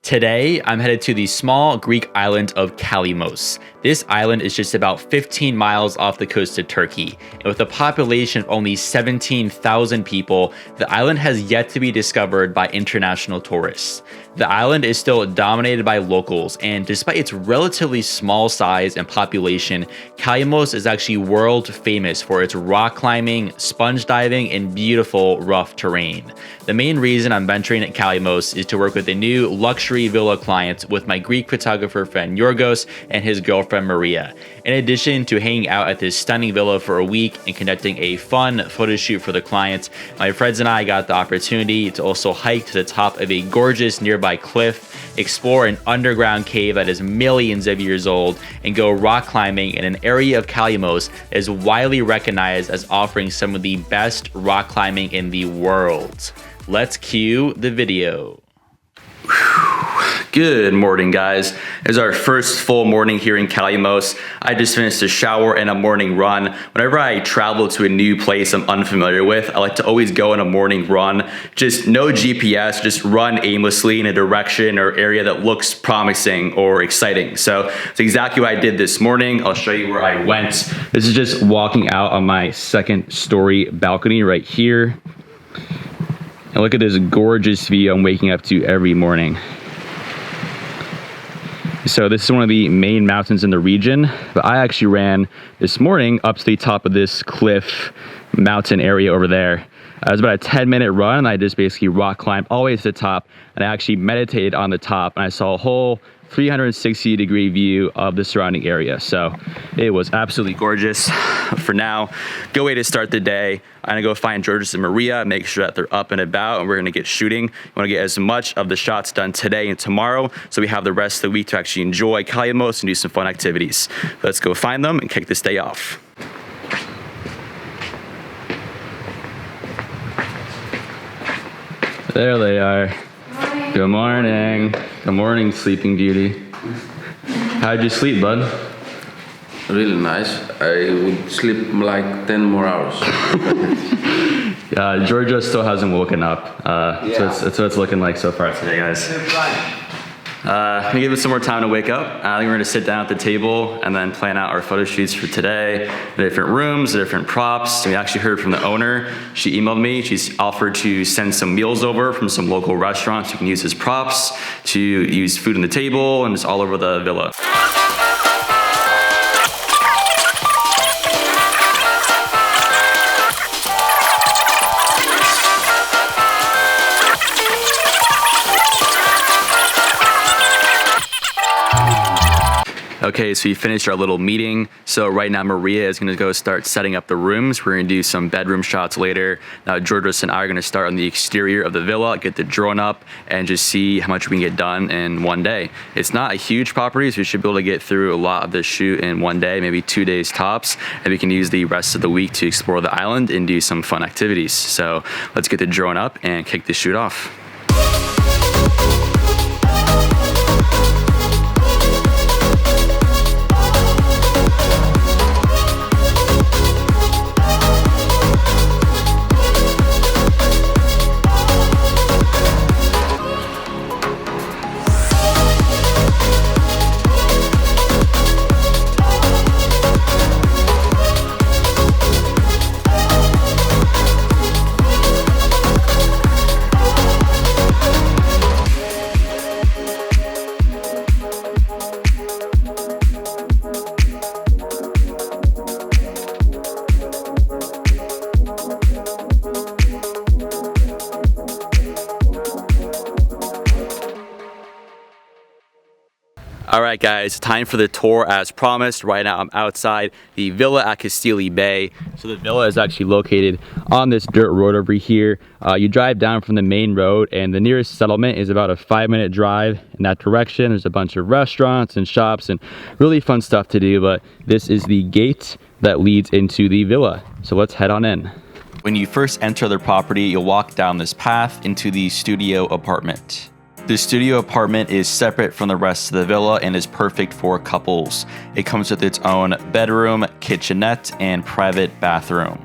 Today, I'm headed to the small Greek island of Kalymnos. This island is just about 15 miles off the coast of Turkey, and with a population of only 17,000 people, the island has yet to be discovered by international tourists. The island is still dominated by locals, and despite its relatively small size and population, Kalymnos is actually world famous for its rock climbing, sponge diving, and beautiful rough terrain. The main reason I'm venturing at Kalymnos is to work with a new luxury villa client with my Greek photographer friend Yorgos and his girlfriend Maria. In addition to hanging out at this stunning villa for a week and conducting a fun photo shoot for the client, my friends and I got the opportunity to also hike to the top of a gorgeous nearby cliff, explore an underground cave that is millions of years old, and go rock climbing in an area of Kalymnos that is widely recognized as offering some of the best rock climbing in the world. Let's cue the video. Good morning, guys. It's our first full morning here in Kalymnos. I just finished a shower and a morning run. Whenever I travel to a new place I'm unfamiliar with, I like to always go on a morning run. Just no GPS, just run aimlessly in a direction or area that looks promising or exciting. So it's exactly what I did this morning. I'll show you where I went. This is just walking out on my second story balcony right here. And look at this gorgeous view I'm waking up to every morning. So this is one of the main mountains in the region, but I actually ran this morning up to the top of this cliff mountain area over there. It was about a 10-minute run, and I just basically rock climbed all the way to the top, and I actually meditated on the top, and I saw a whole 360-degree view of the surrounding area. So it was absolutely gorgeous. For now, good way to start the day. I'm gonna go find Georges and Maria, make sure that they're up and about, and we're gonna get shooting. We wanna get as much of the shots done today and tomorrow, so we have the rest of the week to actually enjoy Kalymnos and do some fun activities. Let's go find them and kick this day off. There they are. Morning. Good morning. Good morning, Sleeping Beauty. How'd you sleep, bud? Really nice. I would sleep like 10 more hours. Georgia still hasn't woken up. So that's what it's looking like so far today, guys. I'm gonna give it some more time to wake up. I think we're gonna sit down at the table and then plan out our photo shoots for today. The different rooms, the different props. We actually heard from the owner. She emailed me. She's offered to send some meals over from some local restaurants you can use as props to use food on the table and just all over the villa. Okay, so we finished our little meeting. So right now Maria is gonna go start setting up the rooms. We're gonna do some bedroom shots later. Now Georges and I are gonna start on the exterior of the villa, get the drone up, and just see how much we can get done in one day. It's not a huge property, so we should be able to get through a lot of this shoot in one day, maybe 2 days tops, and we can use the rest of the week to explore the island and do some fun activities. So let's get the drone up and kick this shoot off. Alright guys, time for the tour as promised. Right now I'm outside the villa at Kastelli Bay. So the villa is actually located on this dirt road over here. You drive down from the main road and the nearest settlement is about a 5-minute drive in that direction. There's a bunch of restaurants and shops and really fun stuff to do, but this is the gate that leads into the villa. So let's head on in. When you first enter the property, you'll walk down this path into the studio apartment. The studio apartment is separate from the rest of the villa and is perfect for couples. It comes with its own bedroom, kitchenette, and private bathroom.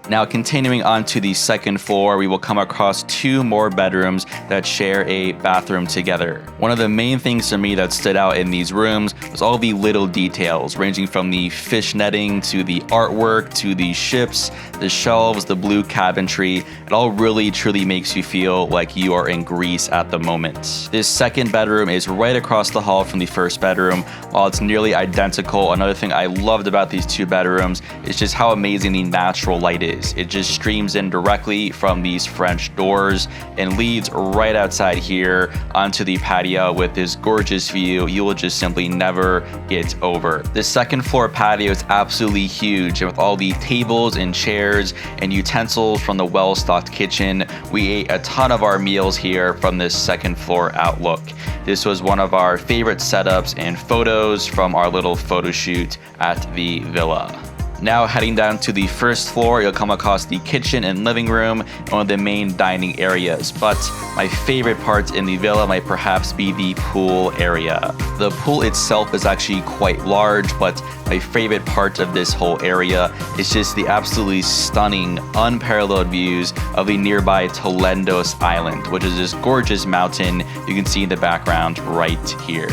Now, continuing on to the second floor, we will come across 2 more bedrooms that share a bathroom together. One of the main things for me that stood out in these rooms was all the little details, ranging from the fish netting to the artwork to the ships, the shelves, the blue cabinetry. It all really truly makes you feel like you are in Greece at the moment. This second bedroom is right across the hall from the first bedroom. While it's nearly identical, another thing I loved about these 2 bedrooms is just how amazing the natural light is. It just streams in directly from these French doors and leads right outside here onto the patio with this gorgeous view you will just simply never get over. This second floor patio is absolutely huge, and with all the tables and chairs and utensils from the well-stocked kitchen, we ate a ton of our meals here from this second floor outlook. This was one of our favorite setups and photos from our little photo shoot at the villa. Now heading down to the first floor, you'll come across the kitchen and living room and one of the main dining areas. But my favorite part in the villa might perhaps be the pool area. The pool itself is actually quite large, but my favorite part of this whole area is just the absolutely stunning, unparalleled views of the nearby Telendos Island, which is this gorgeous mountain you can see in the background right here.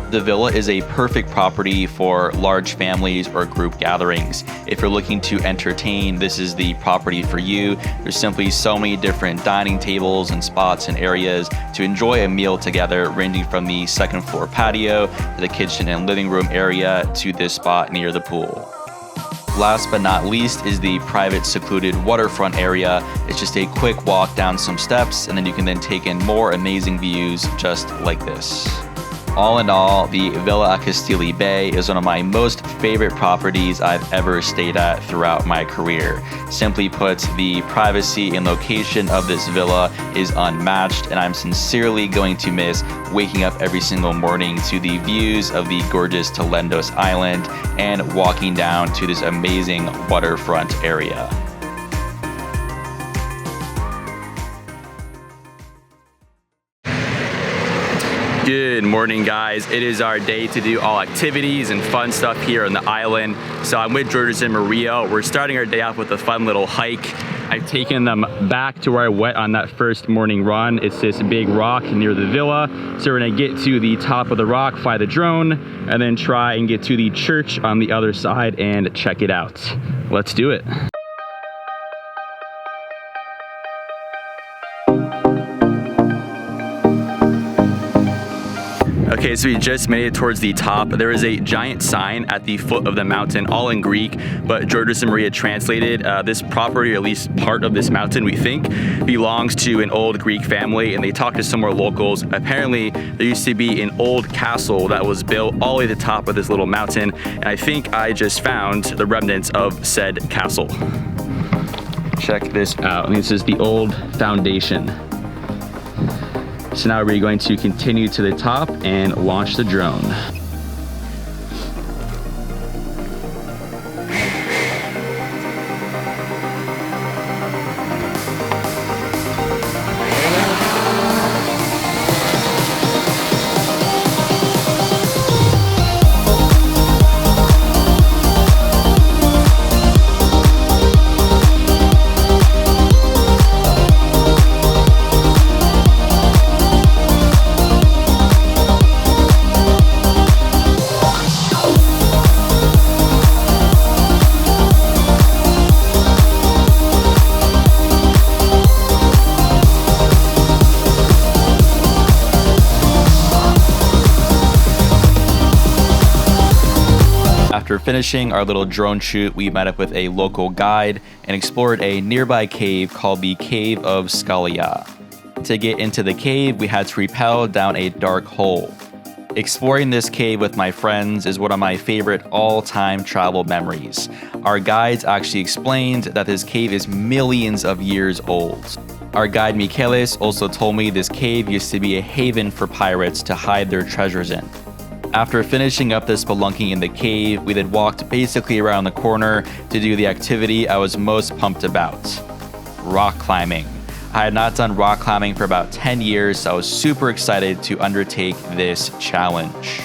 The villa is a perfect property for large families or group gatherings. If you're looking to entertain, this is the property for you. There's simply so many different dining tables and spots and areas to enjoy a meal together, ranging from the second floor patio to the kitchen and living room area to this spot near the pool. Last but not least is the private secluded waterfront area. It's just a quick walk down some steps, and then you can then take in more amazing views just like this. All in all, the villa at Kastelli Bay is one of my most favorite properties I've ever stayed at throughout my career. Simply put, the privacy and location of this villa is unmatched, and I'm sincerely going to miss waking up every single morning to the views of the gorgeous Telendos Island and walking down to this amazing waterfront area. Good morning, guys. It is our day to do all activities and fun stuff here on the island. So I'm with Georges and Maria. We're starting our day off with a fun little hike. I've taken them back to where I went on that first morning run. It's this big rock near the villa. So we're gonna get to the top of the rock, fly the drone, and then try and get to the church on the other side and check it out. Let's do it. Okay, so we just made it towards the top. There is a giant sign at the foot of the mountain, all in Greek, but Georges and Maria translated. This property, or at least part of this mountain, we think, belongs to an old Greek family, and they talked to some more locals. Apparently, there used to be an old castle that was built all the way to the top of this little mountain, and I think I just found the remnants of said castle. Check this out. This is the old foundation. So now we're going to continue to the top and launch the drone. After finishing our little drone shoot, we met up with a local guide and explored a nearby cave called the Cave of Scalia. To get into the cave, we had to rappel down a dark hole. Exploring this cave with my friends is one of my favorite all-time travel memories. Our guides actually explained that this cave is millions of years old. Our guide Michaelis also told me this cave used to be a haven for pirates to hide their treasures in. After finishing up the spelunking in the cave, we then walked basically around the corner to do the activity I was most pumped about: rock climbing. I had not done rock climbing for about 10 years, so I was super excited to undertake this challenge.